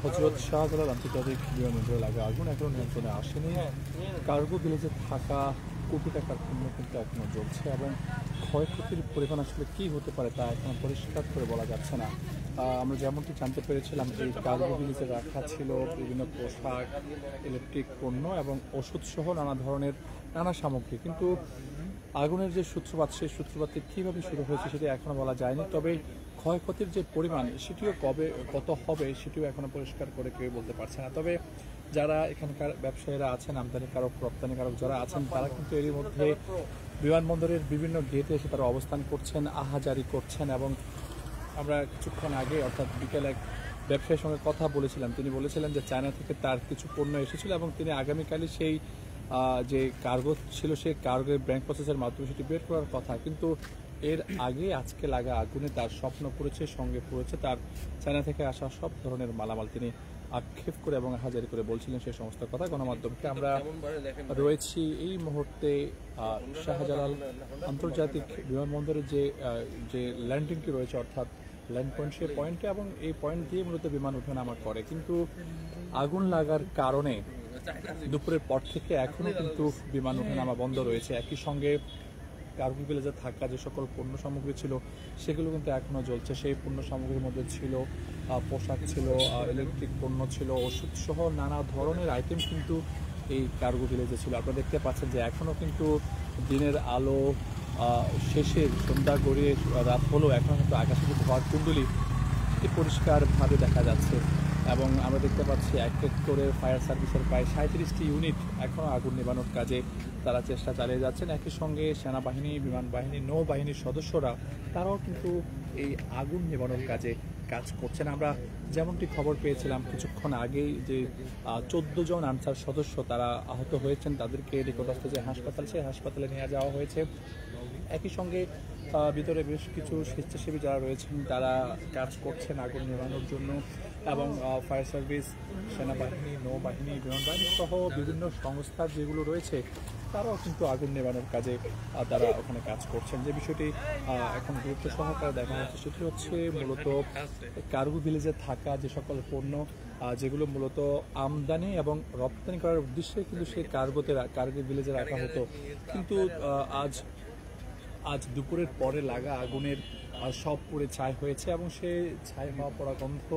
হযরত শাহজালাল আন্তর্জাতিক বিমানবন্দরে লাগা আগুন এখনো নিয়ন্ত্রণে আসেনি। কার্গো ভিলেজে থাকা কোটি টাকার পণ্য কিন্তু এখনো জ্বলছে এবং ক্ষয়ক্ষতির পরিমাণ আসলে কী হতে পারে তা এখনো পরিষ্কার করে বলা যাচ্ছে না। আমরা যেমনটি জানতে পেরেছিলাম এই কার্গো ভিলেজে রাখা ছিল বিভিন্ন পোশাক, ইলেকট্রিক পণ্য এবং ওষুধসহ নানা সামগ্রী, কিন্তু আগুনের যে সূত্রপাত সেই সূত্রপাতটি কীভাবে শুরু হয়েছে সেটি এখনও বলা যায়নি। তবে ক্ষয়ক্ষতির যে পরিমাণ সেটিও কত হবে সেটিও এখনও পরিষ্কার করে কেউ বলতে পারছে না। তবে যারা এখানকার ব্যবসায়ীরা আছেন, আমদানিকারক রপ্তানিকারক যারা আছেন, তারা কিন্তু এরই মধ্যে বিমানবন্দরের বিভিন্ন গেটে এসে তারা অবস্থান করছেন, আহাজারি করছেন। এবং আমরা কিছুক্ষণ আগে অর্থাৎ বিকেলে এক ব্যবসায়ীর সঙ্গে কথা বলেছিলাম, তিনি বলেছিলেন যে চায়না থেকে তার কিছু পণ্য এসেছিল এবং তিনি আগামীকালই সেই যে কার্গো ছিল সেই কার্গো ব্যাংক প্রসেসের মাধ্যমে সেটি বের করার কথা, কিন্তু এর আগে আজকে লাগা আগুনে তার স্বপ্ন পড়েছে, সঙ্গে পড়েছে তার চায়না থেকে আসা সব ধরনের মালামাল। তিনি আক্ষেপ করে এবং হাজারি করে বলছিলেন সেই সমস্ত কথা গণমাধ্যমকে। আমরা রয়েছি এই মুহূর্তে শাহজালাল আন্তর্জাতিক বিমানবন্দরের যে ল্যান্ডিংটি রয়েছে অর্থাৎ ল্যান্ড পয়েন্ট, সেই পয়েন্টে, এবং এই পয়েন্ট দিয়ে মূলত বিমান ওঠানামা করে। কিন্তু আগুন লাগার কারণে দুপুরের পর থেকে এখনও কিন্তু বিমান ওঠানামা বন্ধ রয়েছে। একই সঙ্গে কার্গো ভিলেজে থাকা যে সকল পণ্য সামগ্রী ছিল সেগুলো কিন্তু এখনও জ্বলছে। সেই পণ্য সামগ্রীর মধ্যে ছিল পোশাক, ছিল ইলেকট্রিক পণ্য, ছিল ওষুধ সহ নানা ধরনের আইটেম কিন্তু এই কার্গো ভিলেজে ছিল। আপনারা দেখতে পাচ্ছেন যে এখনও কিন্তু দিনের আলো শেষে সন্ধ্যা গড়িয়ে রাত হলেও এখনও কিন্তু আকাশে কিন্তু হওয়ার কুণ্ডলী পরিষ্কারভাবে দেখা যাচ্ছে। এবং আমরা দেখতে পাচ্ছি এক এক করে ফায়ার সার্ভিসের প্রায় 37টি ইউনিট এখনও আগুন নেভানোর কাজে তারা চেষ্টা চালিয়ে যাচ্ছেন। একই সঙ্গে সেনাবাহিনী, বিমান বাহিনী, নৌবাহিনীর সদস্যরা তারাও কিন্তু এই আগুন নেভানোর কাজে কাজ করছেন। আমরা যেমনটি খবর পেয়েছিলাম কিছুক্ষণ আগেই যে 14 জন আনসার সদস্য তারা আহত হয়েছেন, তাদেরকে নিকটস্থ যে হাসপাতাল সেই হাসপাতালে নিয়ে যাওয়া হয়েছে। একই সঙ্গে ভিতরে বেশ কিছু স্বেচ্ছাসেবী যারা রয়েছেন তারা কাজ করছেন আগুন নেভানোর জন্য, এবং ফায়ার সার্ভিস, সেনাবাহিনী, নৌবাহিনী, বিমান বাহিনী সহ বিভিন্ন সংস্থা যেগুলো রয়েছে তারাও কিন্তু আগুন নেভানোর কাজে তারা ওখানে কাজ করছেন। যে বিষয়টি এখন গুরুত্ব সহকারে দেখা হচ্ছে সেটি হচ্ছে মূলত কার্গো ভিলেজে থাকা যে সকল পণ্য যেগুলো মূলত আমদানি এবং রপ্তানি করার উদ্দেশ্যে কিন্তু সেই কার্গো ভিলেজে রাখা হতো, কিন্তু আজ দুপুরের পরে লাগা আগুনের সব পুড়ে ছাই হয়েছে এবং সে ছাই হওয়া পড়া গন্ধ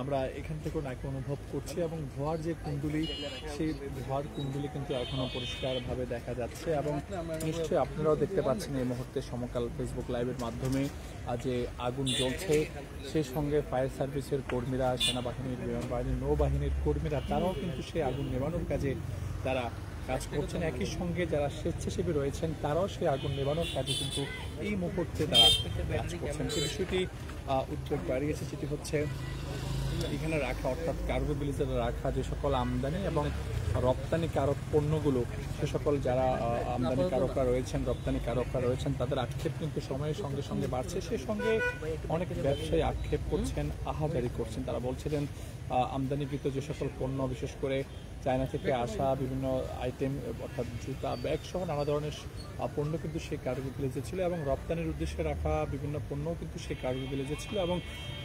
আমরা এখান থেকেও নাকি অনুভব করছি। এবং ধোঁয়ার যে কুণ্ডলী, সেই ধোঁয়ার কুণ্ডলী কিন্তু এখনও পরিষ্কারভাবে দেখা যাচ্ছে। এবং নিশ্চয়ই আপনারাও দেখতে পাচ্ছেন এই মুহূর্তে সমকাল ফেসবুক লাইভের মাধ্যমে যে আগুন জ্বলছে, সেই সঙ্গে ফায়ার সার্ভিসের কর্মীরা, সেনাবাহিনীর, বিমান বাহিনীর, নৌবাহিনীর কর্মীরা তারাও কিন্তু সেই আগুন নেভানোর কাজে তারা কাজ করছেন। একই সঙ্গে যারা স্বেচ্ছাসেবী রয়েছেন তারাও সেই আগুন নেভানোর কাজে কিন্তু এই মুহূর্তে তারা কাজ করছেন। যে বিষয়টি উদ্বেগ বাড়িয়েছে সেটি হচ্ছে এখানে রাখা অর্থাৎ কার্গো ভিলেজে রাখা যে সকল আমদানি এবং রপ্তানিকারক পণ্যগুলো, সে সকল যারা আমদানিকারকরা রয়েছেন, রপ্তানিকারকরা রয়েছেন, তাদের আক্ষেপ কিন্তু সময়ের সঙ্গে সঙ্গে বাড়ছে। সেই সঙ্গে অনেক ব্যবসায়ী আক্ষেপ করছেন, আহাজারি করছেন। তারা বলছিলেন আমদানিকৃত যে সকল পণ্য, বিশেষ করে চায়না থেকে আসা বিভিন্ন আইটেম অর্থাৎ জুতা, ব্যাগ সহ নানা ধরনের পণ্য কিন্তু সেই কার্গো ভিলেজে ছিল, এবং রপ্তানির উদ্দেশ্যে রাখা বিভিন্ন পণ্যও কিন্তু সেই কার্গো ভিলেজে ছিল, এবং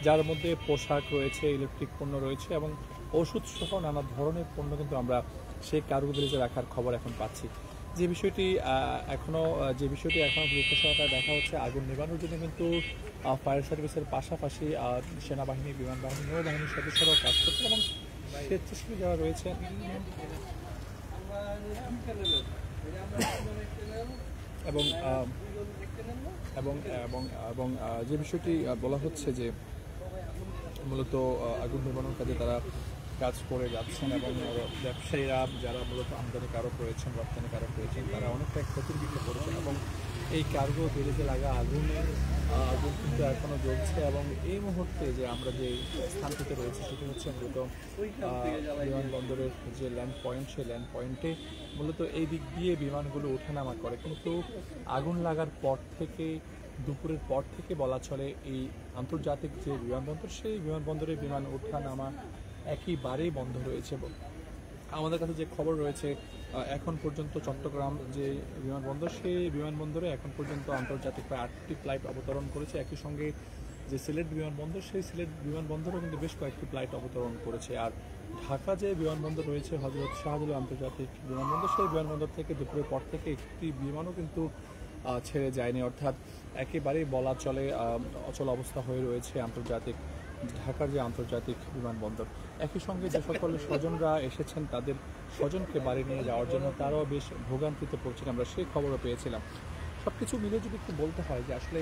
যার মধ্যে পোশাক রয়েছে, ইলেকট্রিক পণ্য রয়েছে এবং ওষুধ সহ নানা ধরনের পণ্য কিন্তু আমরা সেই কার্গো ভিলেজে রাখার খবর এখন পাচ্ছি। যে বিষয়টি এখনও গুরুত্ব সহকারে দেখা হচ্ছে, আগুন নেভানোর জন্য কিন্তু ফায়ার সার্ভিসের পাশাপাশি সেনাবাহিনী, বিমান বাহিনী, নৌবাহিনীর সদস্যরাও কাজ করছেন, এবং স্বেচ্ছাসেবী যারা রয়েছে এবং এবং এবং এবং যে বিষয়টি বলা হচ্ছে যে মূলত আগুন নেভানোর কাজে তারা কাজ করে যাচ্ছেন, এবং ব্যবসায়ীরা যারা মূলত আমদানিকারক রয়েছেন, রপ্তানিকারক রয়েছেন, তারা অনেকটা ক্ষতির দিকে পড়েছেন। এবং এই কার্গো ভিলেজে লাগা আগুন কিন্তু এখনও জ্বলছে। এবং এই মুহূর্তে যে আমরা যে স্থানটিতে রয়েছে সেটি হচ্ছে মূলত বিমানবন্দরের যে ল্যান্ড পয়েন্ট, সেই ল্যান্ড পয়েন্টে মূলত এই দিক দিয়ে বিমানগুলো ওঠানামা করে। কিন্তু আগুন লাগার পর থেকে, দুপুরের পর থেকে বলা চলে এই আন্তর্জাতিক যে বিমানবন্দর, সেই বিমানবন্দরে বিমান ওঠানামা একেবারেই বন্ধ রয়েছে। আমাদের কাছে যে খবর রয়েছে এখন পর্যন্ত চট্টগ্রাম যে বিমানবন্দর, সেই বিমানবন্দরে এখন পর্যন্ত আন্তর্জাতিক প্রায় 8টি ফ্লাইট অবতরণ করেছে। একই সঙ্গে যে সিলেট বিমানবন্দর, সেই সিলেট বিমানবন্দরও কিন্তু বেশ কয়েকটি ফ্লাইট অবতরণ করেছে। আর ঢাকা যে বিমানবন্দর রয়েছে হজরত শাহজালাল আন্তর্জাতিক বিমানবন্দর, সেই বিমানবন্দর থেকে দুপুরের পর থেকে একটি বিমানও কিন্তু ছেড়ে যায়নি, অর্থাৎ একেবারেই বলা চলে অচল অবস্থা হয়ে রয়েছে ঢাকার যে আন্তর্জাতিক বিমানবন্দর। একই সঙ্গে যে সকল স্বজনরা এসেছেন তাদের স্বজনকে বাড়ি নিয়ে যাওয়ার জন্য তারাও বেশ ভোগান্তিতে পড়ছেন, আমরা সেই খবরও পেয়েছিলাম। সব কিছু মিলে যদি একটু বলতে হয় যে আসলে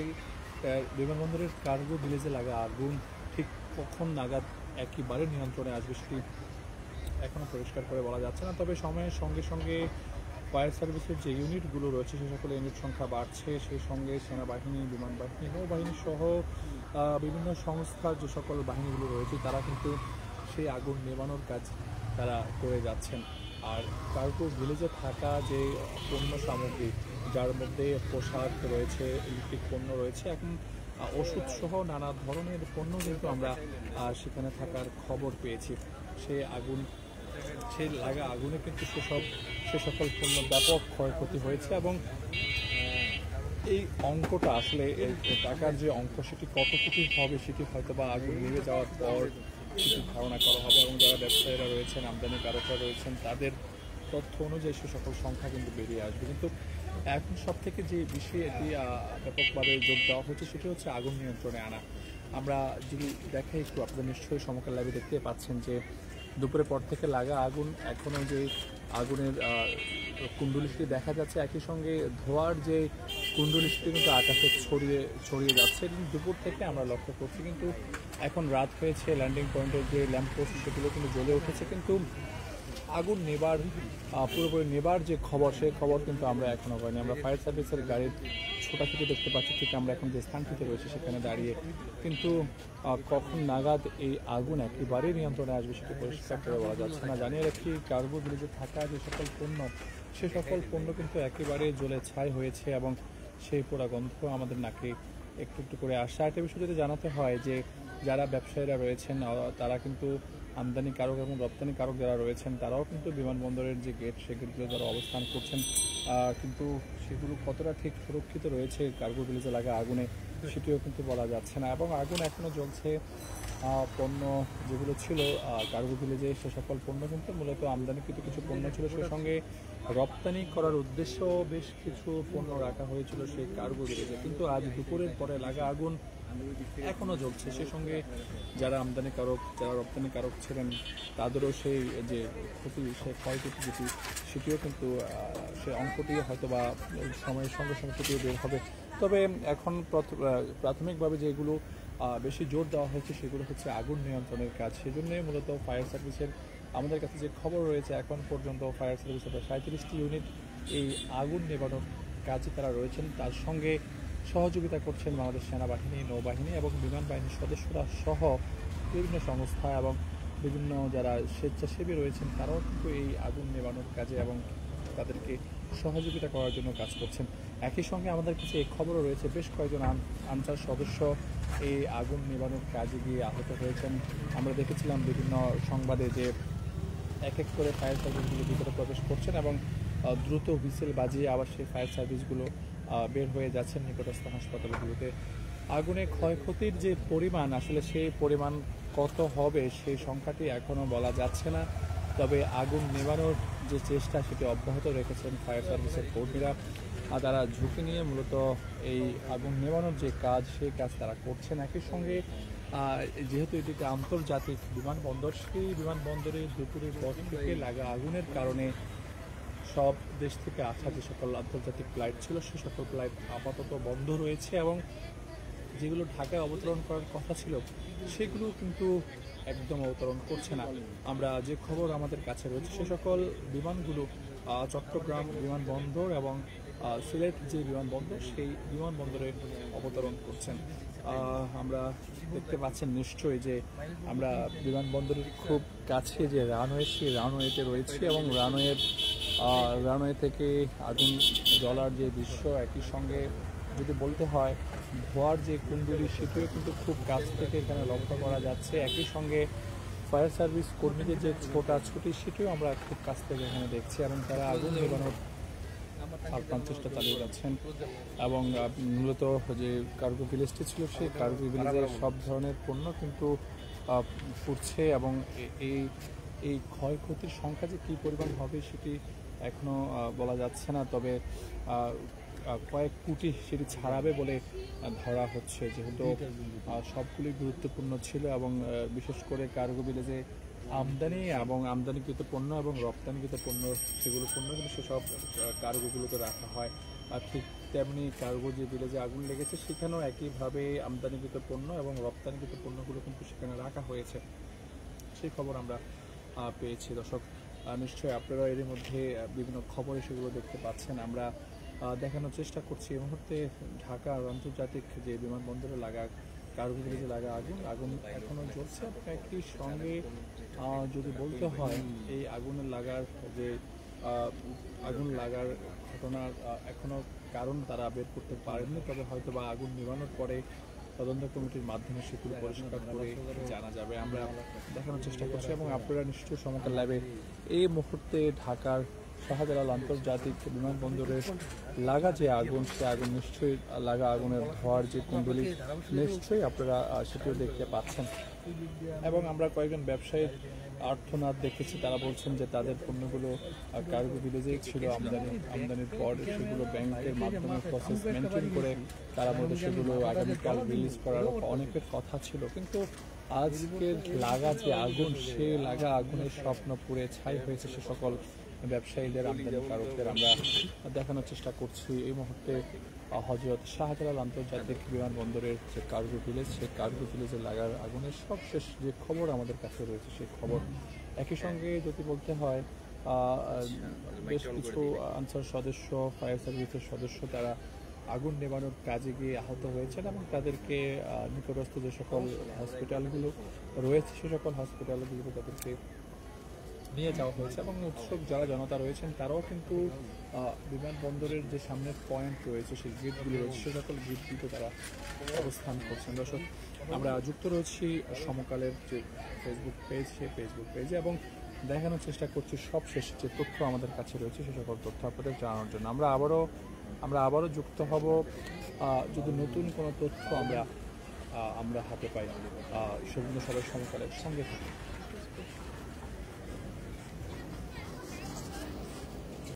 বিমানবন্দরের কার্গো ভিলেজে লাগা আগুন ঠিক কখন নাগাদ একেবারে নিয়ন্ত্রণে আসবে সেটি এখনও পরিষ্কার করে বলা যাচ্ছে না। তবে সময়ের সঙ্গে সঙ্গে ফায়ার সার্ভিসের যে ইউনিটগুলো রয়েছে সে সকল ইউনিট সংখ্যা বাড়ছে, সেই সঙ্গে সেনাবাহিনী, বিমান বাহিনী, নৌবাহিনী সহ বিভিন্ন সংস্থার যে সকল বাহিনীগুলো রয়েছে তারা কিন্তু সেই আগুন নেভানোর কাজ তারা করে যাচ্ছেন। আর কার্গো ভিলেজে থাকা যে পণ্য সামগ্রী, যার মধ্যে পোশাক রয়েছে, ইলেকট্রিক পণ্য রয়েছে, এখন ওষুধ সহ নানা ধরনের পণ্য কিন্তু আমরা সেখানে থাকার খবর পেয়েছি। সেই লাগা আগুনে কিন্তু সে সকল পণ্য ব্যাপক ক্ষয়ক্ষতি হয়েছে এবং এই অঙ্কটা আসলে টাকার যে অঙ্ক সেটি কত কোটি হবে সেটি হয়তো বা আগুন নিভে যাওয়ার পর কিছু ধারণা করা হবে এবং যারা ব্যবসায়ীরা রয়েছেন, আমদানিকারকরা রয়েছেন, তাদের তথ্য অনুযায়ী সে সকল সংখ্যা কিন্তু বেরিয়ে আসবে। কিন্তু এখন সব থেকে যে বিষয়ে এটি ব্যাপকভাবে জোর দেওয়া হচ্ছে সেটি হচ্ছে আগুন নিয়ন্ত্রণে আনা। আমরা যদি দেখাই একটু, আপনারা নিশ্চয়ই সমকাল লাইভে দেখতে পাচ্ছেন যে দুপুরের পর থেকে লাগা আগুন, এখনও যে আগুনের কুণ্ডলিটি দেখা যাচ্ছে, একই সঙ্গে ধোঁয়ার যে কুণ্ডলিটি কিন্তু আকাশে ছড়িয়ে যাচ্ছে। দুপুর থেকে আমরা লক্ষ্য করছি, কিন্তু এখন রাত হয়েছে, ল্যান্ডিং পয়েন্টের যে ল্যাম্পপোস্ট সেগুলো কিন্তু জ্বলে উঠেছে, কিন্তু আগুন পুরোপুরি নেবার যে খবর, সেই খবর কিন্তু আমরা এখনও পাইনি। আমরা ফায়ার সার্ভিসের গাড়ির ছোটাছুটি দেখতে পাচ্ছি, ঠিক আমরা এখন যে স্থানটিতে রয়েছে সেখানে দাঁড়িয়ে, কিন্তু কখন নাগাদ এই আগুন একেবারেই নিয়ন্ত্রণে আসবে সেটি পরিষ্কার করে বলা যাচ্ছে না। জানিয়ে রাখি, কার্গো ভিলেজে থাকা যে সকল পণ্য, সে সকল পণ্য কিন্তু একেবারে জ্বলে ছাই হয়েছে এবং সেই পোড়া গন্ধ আমাদের নাকে একটু একটু করে আসছে। একটা বিষয় যদি জানাতে হয় যে যারা ব্যবসায়ীরা রয়েছেন তারা কিন্তু আমদানিকারক এবং রপ্তানিকারক যারা রয়েছেন তারাও কিন্তু বিমানবন্দরের যে গেট, সে গেটগুলো যারা অবস্থান করছেন, কিন্তু সেগুলো কতটা ঠিক সুরক্ষিত রয়েছে কার্গো ভিলেজে লাগা আগুনে সেটিও কিন্তু বলা যাচ্ছে না। এবং আগুন এখনও জ্বলছে। পণ্য যেগুলো ছিল কার্গো ভিলেজে, সে সকল পণ্য কিন্তু মূলত আমদানিকৃত কিছু পণ্য ছিল, সেই সঙ্গে রপ্তানি করার উদ্দেশ্যেও বেশ কিছু পণ্য রাখা হয়েছিল সেই কার্গো ভিলেজে। কিন্তু আজ দুপুরের পরে লাগা আগুন এখনও জ্বলছে। সে সঙ্গে যারা আমদানিকারক, যারা রপ্তানিকারক ছিলেন তাদেরও সেই যে ক্ষতি, সে ক্ষয়ক্ষতি যেটি, সেটিও কিন্তু সে অঙ্কটি হয়তো বা সময়ের সঙ্গে সঙ্গে সেটিও বের হবে। তবে এখন প্রাথমিকভাবে যেগুলো বেশি জোর দেওয়া হয়েছে সেগুলো হচ্ছে আগুন নিয়ন্ত্রণের কাজ। সেজন্যই মূলত ফায়ার সার্ভিসের, আমাদের কাছে যে খবর রয়েছে এখন পর্যন্ত ফায়ার সার্ভিসের প্রায় 37টি ইউনিট এই আগুন নেভানোর কাজে তারা রয়েছেন। তার সঙ্গে সহযোগিতা করছেন বাংলাদেশ সেনাবাহিনী, নৌবাহিনী এবং বিমান বাহিনীর সদস্যরা সহ বিভিন্ন সংস্থা এবং বিভিন্ন যারা স্বেচ্ছাসেবী রয়েছেন, তারাও কিন্তু এই আগুন নেভানোর কাজে এবং তাদেরকে সহযোগিতা করার জন্য কাজ করছেন। একই সঙ্গে আমাদের কাছে এই খবরও রয়েছে বেশ কয়েকজন আনসার সদস্য এই আগুন নেভানোর কাজে গিয়ে আহত হয়েছেন। আমরা দেখেছিলাম বিভিন্ন সংবাদে যে এক এক করে ফায়ার সার্ভিসগুলো ভিতরে প্রবেশ করছেন এবং দ্রুত হুইসেল বাজিয়ে আবার সেই ফায়ার সার্ভিসগুলো বের হয়ে যাচ্ছেন নিকটস্থ হাসপাতালগুলোতে। আগুনে ক্ষয়ক্ষতির যে পরিমাণ, আসলে সেই পরিমাণ কত হবে সেই সংখ্যাটি এখনও বলা যাচ্ছে না। তবে আগুন নেভানোর যে চেষ্টা সেটি অব্যাহত রেখেছেন ফায়ার সার্ভিসের কর্মীরা। তারা ঝুঁকি নিয়ে মূলত এই আগুন নেভানোর যে কাজ, সেই কাজ তারা করছেন। একই সঙ্গে যেহেতু এটি একটি আন্তর্জাতিক বিমানবন্দর, সেই বিমানবন্দরে দুপুরের পর থেকে লাগা আগুনের কারণে সব দেশ থেকে আসা যে সকল আন্তর্জাতিক ফ্লাইট ছিল সে সকল ফ্লাইট আপাতত বন্ধ রয়েছে এবং যেগুলো ঢাকায় অবতরণ করার কথা ছিল সেগুলো কিন্তু একদম অবতরণ করছে না। আমরা যে খবর আমাদের কাছে রয়েছে সে সকল বিমানগুলো চট্টগ্রাম বিমানবন্দর এবং সিলেট যে বিমানবন্দর, সেই বিমানবন্দরে অবতরণ করছেন। আমরা দেখতে পাচ্ছেন নিশ্চয়ই যে আমরা বিমানবন্দরের খুব কাছে যে রানওয়ে, সেই রানওয়েতে রয়েছি এবং রানওয়ে থেকে আগুন জ্বলার যে দৃশ্য, একই সঙ্গে যদি বলতে হয় ধোঁয়ার যে কুণ্ডলী সেটিও কিন্তু খুব কাছ থেকে এখানে লক্ষ্য করা যাচ্ছে। একই সঙ্গে ফায়ার সার্ভিস কর্মীদের যে ছোটাছুটি সেটিও আমরা খুব কাছ থেকে এখানে দেখছি এবং তারা আগুন নেভানোর আপ্রাণ চেষ্টা চালিয়ে যাচ্ছেন এবং মূলত যে কার্গো ভিলেজটি ছিল সেই কার্গো ভিলেজের সব ধরনের পণ্য কিন্তু পুড়ছে এবং এই এই ক্ষয়ক্ষতির সংখ্যা যে কী পরিমাণ হবে সেটি এখনও বলা যাচ্ছে না, তবে কয়েক কোটি সেটি ছাড়াবে বলে ধরা হচ্ছে, যেহেতু সবগুলি গুরুত্বপূর্ণ ছিল এবং বিশেষ করে কার্গো ভিলেজে আমদানি এবং আমদানিকৃত পণ্য এবং রপ্তানিকৃত পণ্য সেগুলো পণ্য কিন্তু সেসব কার্গোগুলোতে রাখা হয়। আর ঠিক তেমনি কার্গো যে ভিলেজে আগুন লেগেছে সেখানেও একইভাবে আমদানিকৃত পণ্য এবং রপ্তানিকৃত পণ্যগুলো কিন্তু সেখানে রাখা হয়েছে, সেই খবর আমরা পেয়েছি। দর্শক, নিশ্চয়ই আপনারা এর মধ্যে বিভিন্ন খবরে সেগুলো দেখতে পাচ্ছেন। আমরা দেখানোর চেষ্টা করছি এই মুহূর্তে ঢাকার আন্তর্জাতিক যে বিমানবন্দরে লাগা কার্গো ভিলেজে লাগা আগুন এখনও জ্বলছে এবং একই সঙ্গে যদি বলতে হয় এই আগুনের লাগার যে আগুন লাগার ঘটনার এখনও কারণ তারা বের করতে পারেননি, তবে হয়তো বা আগুন নিভানোর পরে তদন্ত কমিটির মাধ্যমে সেগুলো পরিষ্কার করে জানা যাবে। আমরা দেখানোর চেষ্টা করছি এবং আপনারা নিশ্চয়ই সমকাল লাইভে এই মুহূর্তে ঢাকার শাহজালাল আন্তর্জাতিক বিমানবন্দরের লাগা যে আগুন, সে আগুন নিশ্চয়ই লাগা আগুনের ধোঁয়ার যে কুণ্ডলী নিশ্চয়ই আপনারা সেটিও দেখতে পাচ্ছেন। এবং আমরা কয়েকজন ব্যবসায়ীর আর্তনাদ দেখেছি, তারা বলছেন যে তাদের পণ্যগুলো কার্গো ভিলেজেই ছিল, আমদানির পর সেগুলো ব্যাংকের মাধ্যমে প্রসেস মেনটেন করে তারা মধ্যে সেগুলো আগামীকাল রিলিজ করার অনেকের কথা ছিল, কিন্তু আজকের লাগা যে আগুন, সেই লাগা আগুনের স্বপ্ন পুড়ে ছাই হয়েছে সে সকল ব্যবসায়ীদের, আমদানিকারকদের। আমরা দেখানোর চেষ্টা করছি এই মুহূর্তে হযরত শাহজালাল আন্তর্জাতিক বিমানবন্দরের যে কার্গো ভিলেজ, সেই কার্গো ভিলেজে লাগার আগুনের সবশেষ যে খবর আমাদের কাছে রয়েছে সেই খবর। একই সঙ্গে যদি বলতে হয় বেশ কিছু আনসার সদস্য, ফায়ার সার্ভিসের সদস্য তারা আগুন নেভানোর কাজে গিয়ে আহত হয়েছেন এবং তাদেরকে নিকটস্থ যে সকল হসপিটালগুলো রয়েছে সে সকল হসপিটালগুলোতে তাদেরকে নিয়ে যাওয়া হয়েছে এবং উৎসুক যারা জনতা রয়েছেন তারাও কিন্তু বিমানবন্দরের যে সামনের পয়েন্ট রয়েছে, সেই গেটগুলো রয়েছে, সে সকল গেটগুলোতে তারা অবস্থান করছেন। দর্শক, আমরা যুক্ত রয়েছি সমকালের যে ফেসবুক পেজ, সেই ফেসবুক পেজে এবং দেখানোর চেষ্টা করছি সবশেষ যে তথ্য আমাদের কাছে রয়েছে সে সকল তথ্য আপনাদের জানানোর জন্য। আমরা আবারও যুক্ত হব যদি নতুন কোনো তথ্য আমরা হাতে পাই। সেজন্য সবাই সমকালের সঙ্গে থাকি।